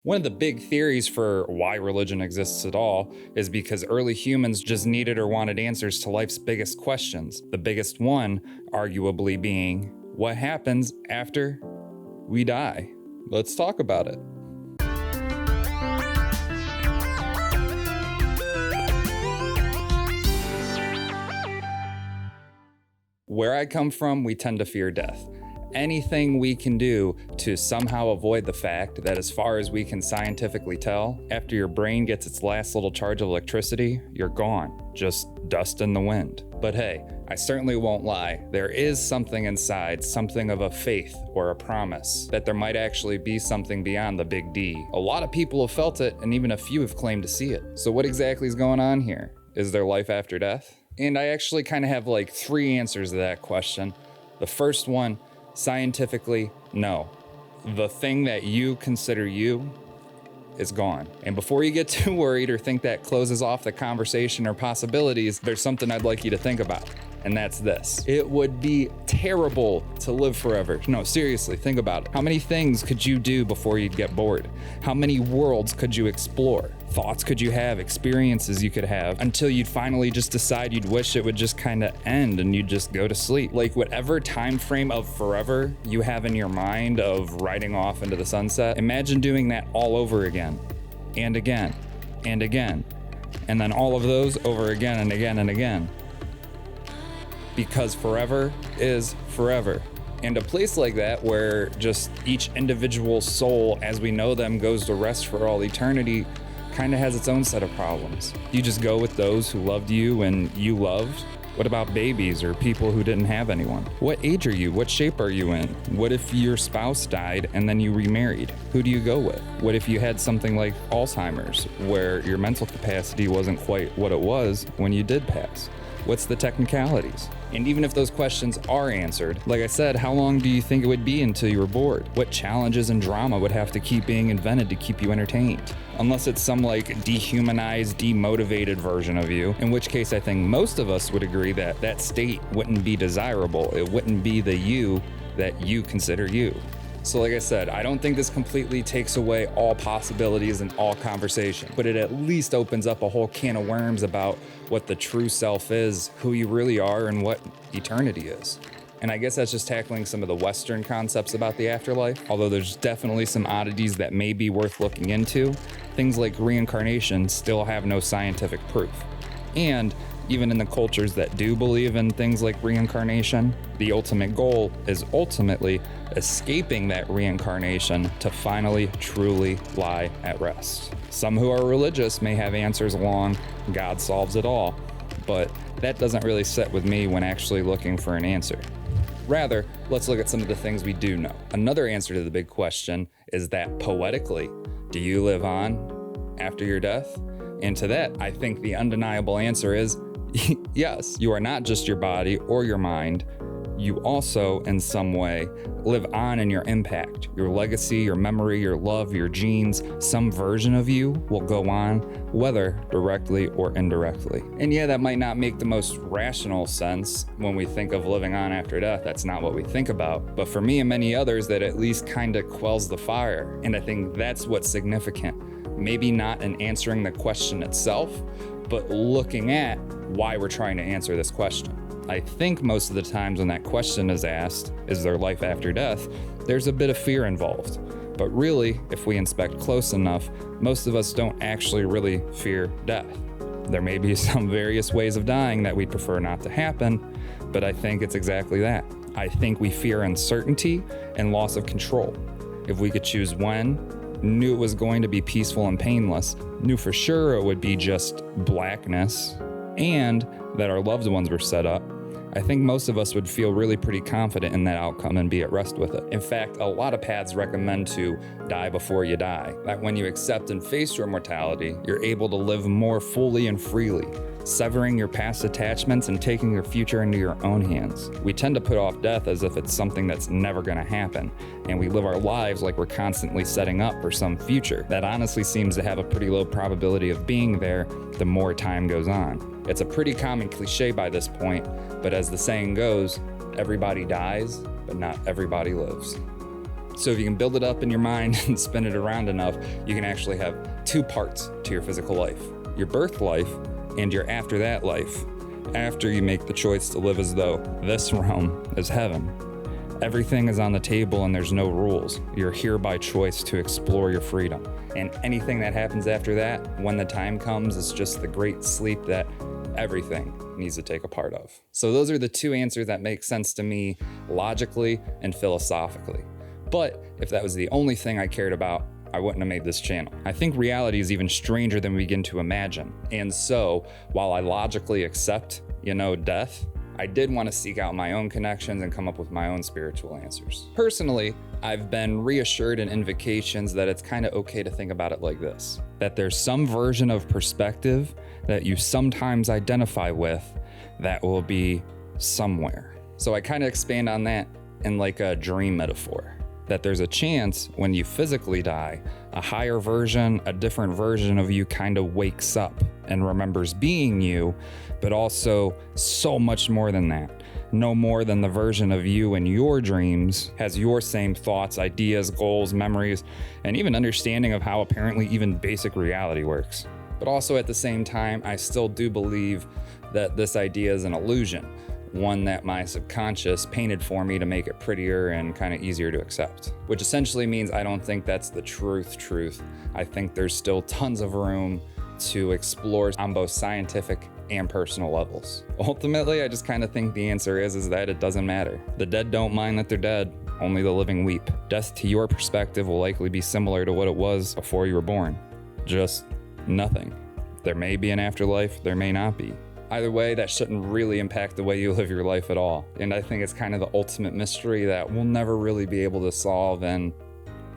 One of the big theories for why religion exists at all is because early humans just needed or wanted answers to life's biggest questions. The biggest one, arguably, being what happens after we die? Let's talk about it. Where I come from, we tend to fear death. Anything we can do to somehow avoid the fact that, as far as we can scientifically tell, after your brain gets its last little charge of electricity, you're gone, just dust in the wind. But hey, I certainly won't lie, there is something inside, something of a faith or a promise, that there might actually be something beyond the big D. A lot of people have felt it, and even a few have claimed to see it. So what exactly is going on here? Is there life after death? And I actually kind of have like three answers to that question. The first one, scientifically, no. The thing that you consider you is gone. And before you get too worried or think that closes off the conversation or possibilities, there's something I'd like you to think about. And that's this. It would be terrible to live forever. No, seriously, think about it. How many things could you do before you'd get bored? How many worlds could you explore? Thoughts could you have? Experiences you could have until you'd finally just decide you'd wish it would just kind of end and you'd just go to sleep. Like whatever time frame of forever you have in your mind of riding off into the sunset, imagine doing that all over again and again and again. And then all of those over again and again and again. Because forever is forever. And a place like that where just each individual soul as we know them goes to rest for all eternity kind of has its own set of problems. You just go with those who loved you and you loved? What about babies or people who didn't have anyone? What age are you? What shape are you in? What if your spouse died and then you remarried? Who do you go with? What if you had something like Alzheimer's where your mental capacity wasn't quite what it was when you did pass? What's the technicalities? And even if those questions are answered, like I said, how long do you think it would be until you were bored? What challenges and drama would have to keep being invented to keep you entertained? Unless it's some like dehumanized, demotivated version of you, in which case I think most of us would agree that that state wouldn't be desirable. It wouldn't be the you that you consider you. So like I said, I don't think this completely takes away all possibilities and all conversation, but it at least opens up a whole can of worms about what the true self is, who you really are, and what eternity is. And I guess that's just tackling some of the Western concepts about the afterlife, although there's definitely some oddities that may be worth looking into. Things like reincarnation still have no scientific proof. And even in the cultures that do believe in things like reincarnation, the ultimate goal is ultimately escaping that reincarnation to finally truly lie at rest. Some who are religious may have answers along God solves it all, but that doesn't really sit with me when actually looking for an answer. Rather, let's look at some of the things we do know. Another answer to the big question is that poetically, do you live on after your death? And to that, I think the undeniable answer is yes. You are not just your body or your mind. You also, in some way, live on in your impact. Your legacy, your memory, your love, your genes, some version of you will go on, whether directly or indirectly. And yeah, that might not make the most rational sense when we think of living on after death. That's not what we think about. But for me and many others, that at least kind of quells the fire. And I think that's what's significant. Maybe not in answering the question itself, but looking at why we're trying to answer this question. I think most of the times when that question is asked, is there life after death, there's a bit of fear involved. But really, if we inspect close enough, most of us don't actually really fear death. There may be some various ways of dying that we'd prefer not to happen, but I think it's exactly that. I think we fear uncertainty and loss of control. If we could choose when, knew it was going to be peaceful and painless, knew for sure it would be just blackness, and that our loved ones were set up, I think most of us would feel really pretty confident in that outcome and be at rest with it. In fact, a lot of paths recommend to die before you die. That when you accept and face your mortality, you're able to live more fully and freely, severing your past attachments and taking your future into your own hands. We tend to put off death as if it's something that's never gonna happen, and we live our lives like we're constantly setting up for some future that honestly seems to have a pretty low probability of being there the more time goes on. It's a pretty common cliche by this point, but as the saying goes, everybody dies, but not everybody lives. So if you can build it up in your mind and spin it around enough, you can actually have two parts to your physical life: your birth life and your after that life, after you make the choice to live as though this realm is heaven. Everything is on the table and there's no rules. You're here by choice to explore your freedom. And anything that happens after that, when the time comes, is just the great sleep that everything needs to take a part of. So those are the two answers that make sense to me logically and philosophically. But if that was the only thing I cared about, I wouldn't have made this channel. I think reality is even stranger than we begin to imagine. And so while I logically accept, death, I did want to seek out my own connections and come up with my own spiritual answers. Personally, I've been reassured in invocations that it's kind of okay to think about it like this: that there's some version of perspective that you sometimes identify with that will be somewhere. So I kind of expand on that in like a dream metaphor, that there's a chance when you physically die, a higher version, a different version of you kind of wakes up and remembers being you, but also so much more than that. No more than the version of you in your dreams has your same thoughts, ideas, goals, memories, and even understanding of how apparently even basic reality works. But also at the same time, I still do believe that this idea is an illusion, one that my subconscious painted for me to make it prettier and kind of easier to accept. Which essentially means I don't think that's the truth. I think there's still tons of room to explore on both scientific and personal levels. Ultimately, I just kind of think the answer is that it doesn't matter. The dead don't mind that they're dead, only the living weep. Death to your perspective will likely be similar to what it was before you were born. Just nothing. There may be an afterlife, there may not be. Either way, that shouldn't really impact the way you live your life at all. And I think it's kind of the ultimate mystery that we'll never really be able to solve in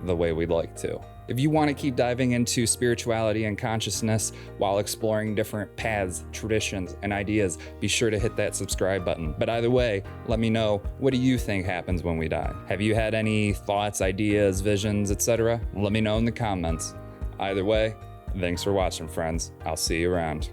the way we'd like to. If you want to keep diving into spirituality and consciousness while exploring different paths, traditions, and ideas, be sure to hit that subscribe button. But either way, let me know, what do you think happens when we die? Have you had any thoughts, ideas, visions, etc.? Let me know in the comments. Either way, thanks for watching, friends. I'll see you around.